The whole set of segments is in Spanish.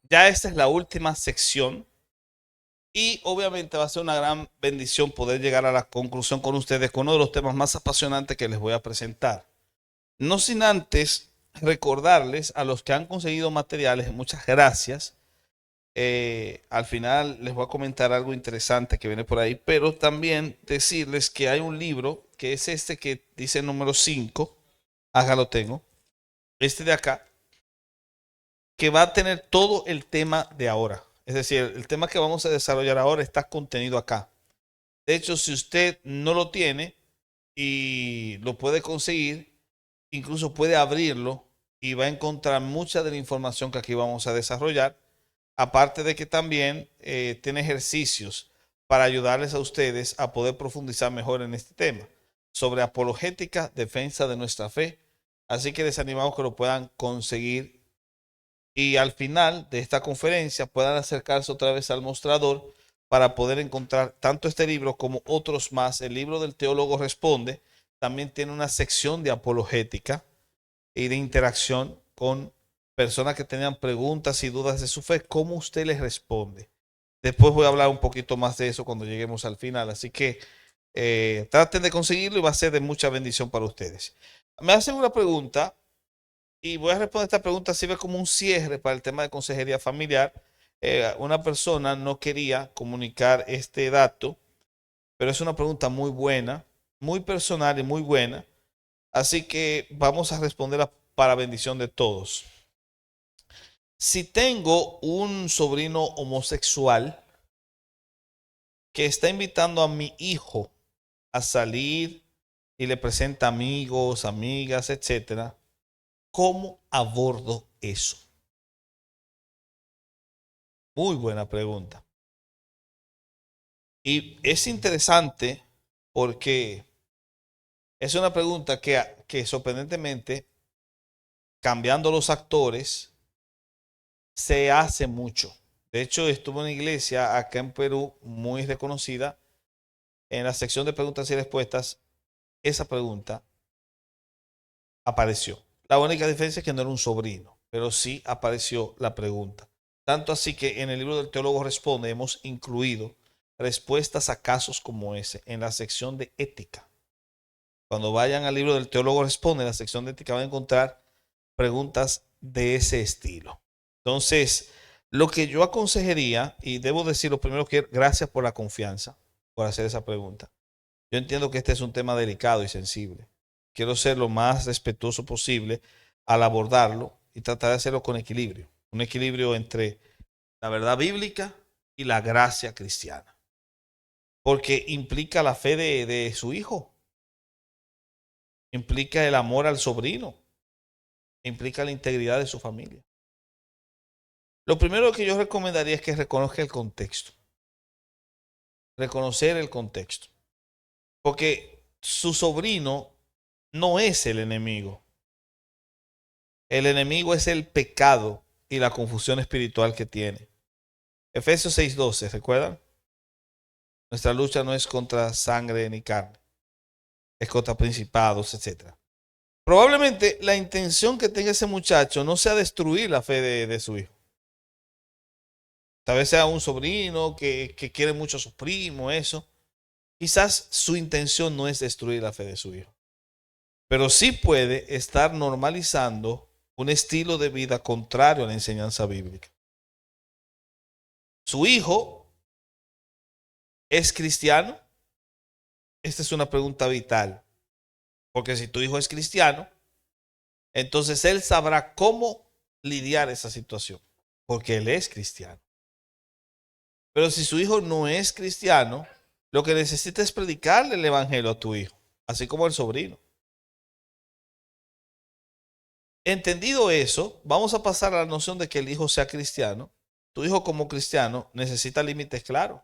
Ya esta es la última sección y obviamente va a ser una gran bendición poder llegar a la conclusión con ustedes con uno de los temas más apasionantes que les voy a presentar. No sin antes recordarles a los que han conseguido materiales, muchas gracias. Al final les voy a comentar algo interesante que viene por ahí, pero también decirles que hay un libro que es este que dice número 5. Acá lo tengo, este de acá, que va a tener todo el tema de ahora. Es decir, el tema que vamos a desarrollar ahora está contenido acá. De hecho, si usted no lo tiene y lo puede conseguir, incluso puede abrirlo y va a encontrar mucha de la información que aquí vamos a desarrollar. Aparte de que también tiene ejercicios para ayudarles a ustedes a poder profundizar mejor en este tema sobre apologética, defensa de nuestra fe. Así que les animamos que lo puedan conseguir y al final de esta conferencia puedan acercarse otra vez al mostrador para poder encontrar tanto este libro como otros más. El libro del teólogo responde también tiene una sección de apologética y de interacción con personas que tenían preguntas y dudas de su fe, cómo usted les responde. Después voy a hablar un poquito más de eso cuando lleguemos al final, así que traten de conseguirlo y va a ser de mucha bendición para ustedes. Me hacen una pregunta y voy a responder esta pregunta, sirve como un cierre para el tema de consejería familiar. Una persona no quería comunicar este dato, pero es una pregunta muy buena, muy personal y muy buena. Así que vamos a responderla para bendición de todos. Si tengo un sobrino homosexual que está invitando a mi hijo a salir y le presenta amigos, amigas, etcétera, ¿cómo abordo eso? Muy buena pregunta. Y es interesante porque es una pregunta que sorprendentemente, cambiando los actores, se hace mucho. De hecho, estuvo en una iglesia acá en Perú muy reconocida. En la sección de preguntas y respuestas, esa pregunta apareció. La única diferencia es que no era un sobrino, pero sí apareció la pregunta. Tanto así que en el libro del teólogo responde hemos incluido respuestas a casos como ese en la sección de ética. Cuando vayan al libro del teólogo responde, en la sección de ética van a encontrar preguntas de ese estilo. Entonces, lo que yo aconsejaría, y debo decir lo primero que gracias por la confianza, por hacer esa pregunta. Yo entiendo que este es un tema delicado y sensible. Quiero ser lo más respetuoso posible al abordarlo y tratar de hacerlo con equilibrio. Un equilibrio entre la verdad bíblica y la gracia cristiana. Porque implica la fe de su hijo, implica el amor al sobrino, implica la integridad de su familia. Lo primero que yo recomendaría es que reconozca el contexto. Reconocer el contexto. Porque su sobrino no es el enemigo. El enemigo es el pecado y la confusión espiritual que tiene. Efesios 6:12, ¿recuerdan? Nuestra lucha no es contra sangre ni carne, es contra principados, etcétera. Probablemente la intención que tenga ese muchacho no sea destruir la fe de su hijo. Tal vez sea un sobrino que quiere mucho a su primo, eso. Quizás su intención no es destruir la fe de su hijo, pero sí puede estar normalizando un estilo de vida contrario a la enseñanza bíblica. Su hijo es cristiano. Esta es una pregunta vital, porque si tu hijo es cristiano, entonces él sabrá cómo lidiar esa situación, porque él es cristiano. Pero si su hijo no es cristiano, lo que necesita es predicarle el evangelio a tu hijo, así como el sobrino. Entendido eso, vamos a pasar a la noción de que el hijo sea cristiano. Tu hijo como cristiano necesita límites claros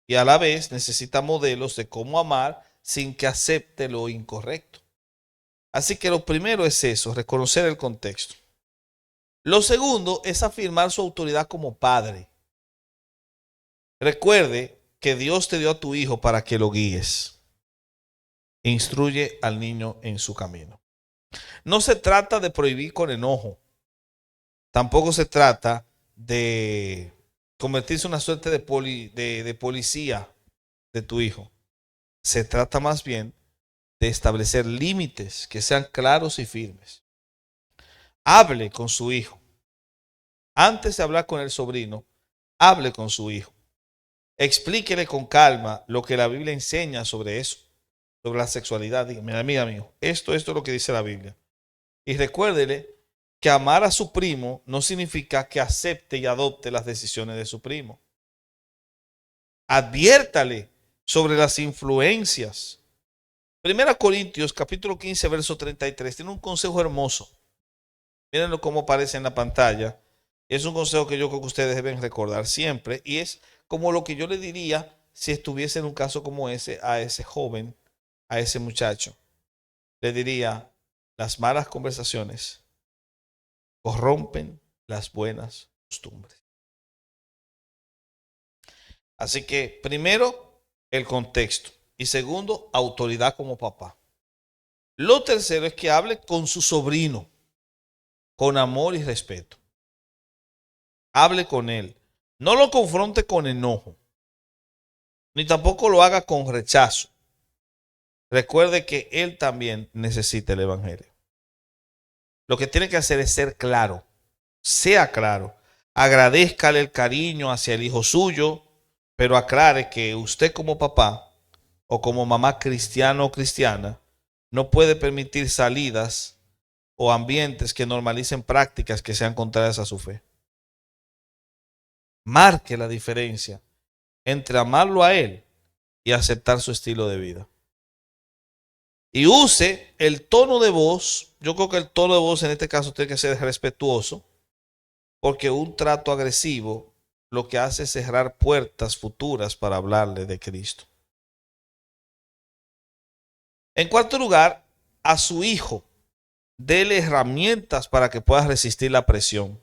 y a la vez necesita modelos de cómo amar sin que acepte lo incorrecto. Así que lo primero es eso, reconocer el contexto. Lo segundo es afirmar su autoridad como padre. Recuerde que Dios te dio a tu hijo para que lo guíes. Instruye al niño en su camino. No se trata de prohibir con enojo. Tampoco se trata de convertirse en una suerte de policía de tu hijo. Se trata más bien de establecer límites que sean claros y firmes. Hable con su hijo. Antes de hablar con el sobrino, hable con su hijo. Explíquele con calma lo que la Biblia enseña sobre eso, sobre la sexualidad. Dígame, amiga mío, esto es lo que dice la Biblia. Y recuérdele que amar a su primo no significa que acepte y adopte las decisiones de su primo. Adviértale sobre las influencias. Primera Corintios capítulo 15 verso 33 tiene un consejo hermoso. Mírenlo cómo aparece en la pantalla. Es un consejo que yo creo que ustedes deben recordar siempre y es como lo que yo le diría si estuviese en un caso como ese a ese joven, a ese muchacho. Le diría, las malas conversaciones corrompen las buenas costumbres. Así que primero, el contexto y segundo, autoridad como papá. Lo tercero es que hable con su sobrino con amor y respeto. Hable con él. No lo confronte con enojo, ni tampoco lo haga con rechazo. Recuerde que él también necesita el evangelio. Lo que tiene que hacer es ser claro, sea claro. Agradézcale el cariño hacia el hijo suyo, pero aclare que usted como papá o como mamá cristiano o cristiana no puede permitir salidas o ambientes que normalicen prácticas que sean contrarias a su fe. Marque la diferencia entre amarlo a él y aceptar su estilo de vida. Y use el tono de voz. Yo creo que el tono de voz en este caso tiene que ser respetuoso, porque un trato agresivo lo que hace es cerrar puertas futuras para hablarle de Cristo. En cuarto lugar, a su hijo, dele herramientas para que pueda resistir la presión.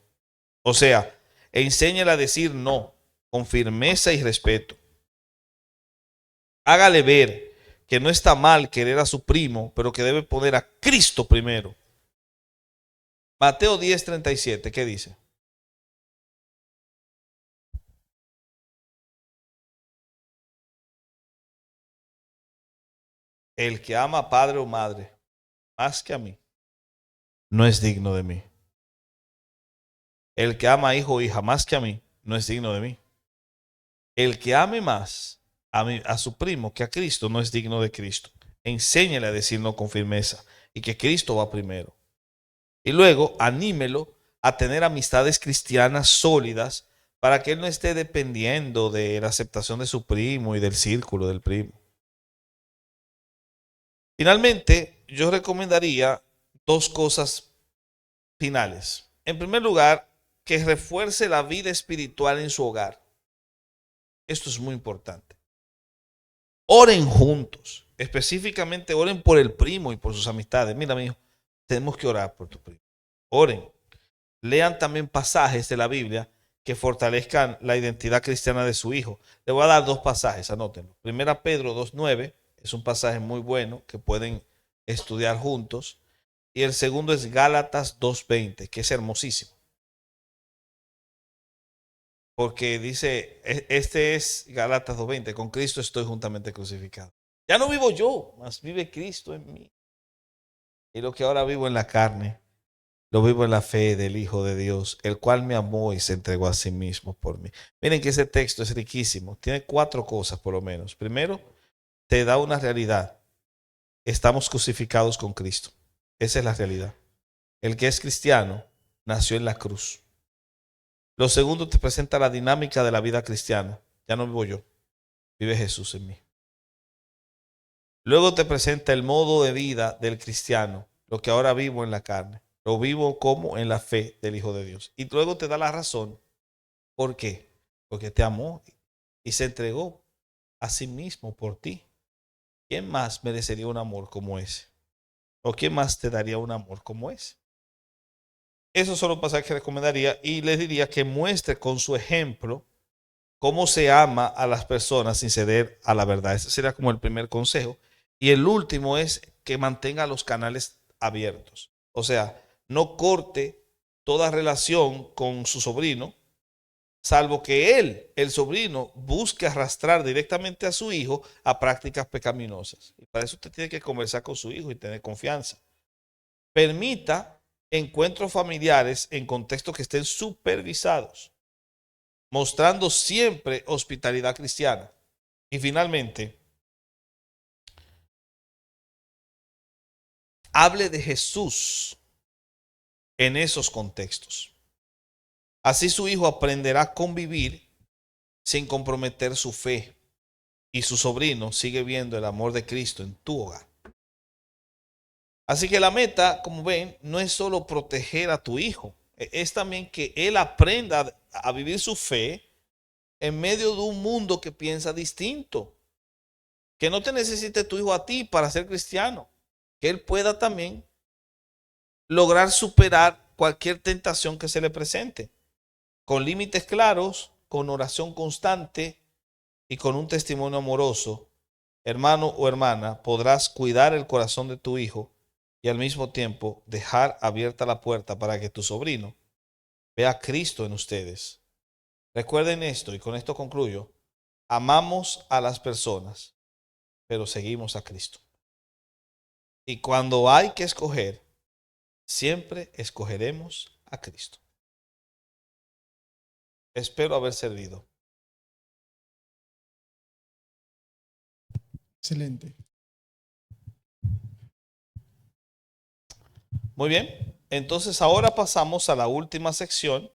O sea, enséñele a decir no con firmeza y respeto. Hágale ver que no está mal querer a su primo, pero que debe poner a Cristo primero. Mateo 10:37, ¿qué dice? El que ama a padre o madre más que a mí, no es digno de mí. El que ama a hijo o hija más que a mí, no es digno de mí. El que ame más a su primo que a Cristo, no es digno de Cristo. Enséñele a decirlo con firmeza y que Cristo va primero. Y luego anímelo a tener amistades cristianas sólidas para que él no esté dependiendo de la aceptación de su primo y del círculo del primo. Finalmente, yo recomendaría dos cosas finales. En primer lugar, que refuerce la vida espiritual en su hogar. Esto es muy importante. Oren juntos. Específicamente oren por el primo y por sus amistades. Mira, mijo, tenemos que orar por tu primo. Oren. Lean también pasajes de la Biblia que fortalezcan la identidad cristiana de su hijo. Le voy a dar dos pasajes, anótenlo. Primera Pedro 2:9 es un pasaje muy bueno que pueden estudiar juntos. Y el segundo es Gálatas 2:20, que es hermosísimo. Porque dice, este es Gálatas 2:20, con Cristo estoy juntamente crucificado. Ya no vivo yo, mas vive Cristo en mí. Y lo que ahora vivo en la carne, lo vivo en la fe del Hijo de Dios, el cual me amó y se entregó a sí mismo por mí. Miren que ese texto es riquísimo. Tiene cuatro cosas por lo menos. Primero, te da una realidad. Estamos crucificados con Cristo. Esa es la realidad. El que es cristiano nació en la cruz. Lo segundo, te presenta la dinámica de la vida cristiana. Ya no vivo yo, vive Jesús en mí. Luego te presenta el modo de vida del cristiano, lo que ahora vivo en la carne. Lo vivo como en la fe del Hijo de Dios. Y luego te da la razón. ¿Por qué? Porque te amó y se entregó a sí mismo por ti. ¿Quién más merecería un amor como ese? ¿O quién más te daría un amor como ese? Esos son los pasajes que recomendaría y les diría que muestre con su ejemplo cómo se ama a las personas sin ceder a la verdad. Ese sería como el primer consejo. Y el último es que mantenga los canales abiertos. O sea, no corte toda relación con su sobrino salvo que él, el sobrino, busque arrastrar directamente a su hijo a prácticas pecaminosas. Y para eso usted tiene que conversar con su hijo y tener confianza. Permita encuentros familiares en contextos que estén supervisados, mostrando siempre hospitalidad cristiana. Y finalmente, hable de Jesús en esos contextos. Así su hijo aprenderá a convivir sin comprometer su fe y su sobrino sigue viendo el amor de Cristo en tu hogar. Así que la meta, como ven, no es solo proteger a tu hijo, es también que él aprenda a vivir su fe en medio de un mundo que piensa distinto. Que no te necesite tu hijo a ti para ser cristiano. Que él pueda también lograr superar cualquier tentación que se le presente. Con límites claros, con oración constante y con un testimonio amoroso, hermano o hermana, podrás cuidar el corazón de tu hijo y al mismo tiempo dejar abierta la puerta para que tu sobrino vea a Cristo en ustedes. Recuerden esto y con esto concluyo. Amamos a las personas, pero seguimos a Cristo. Y cuando hay que escoger, siempre escogeremos a Cristo. Espero haber servido. Excelente. Muy bien, entonces ahora pasamos a la última sección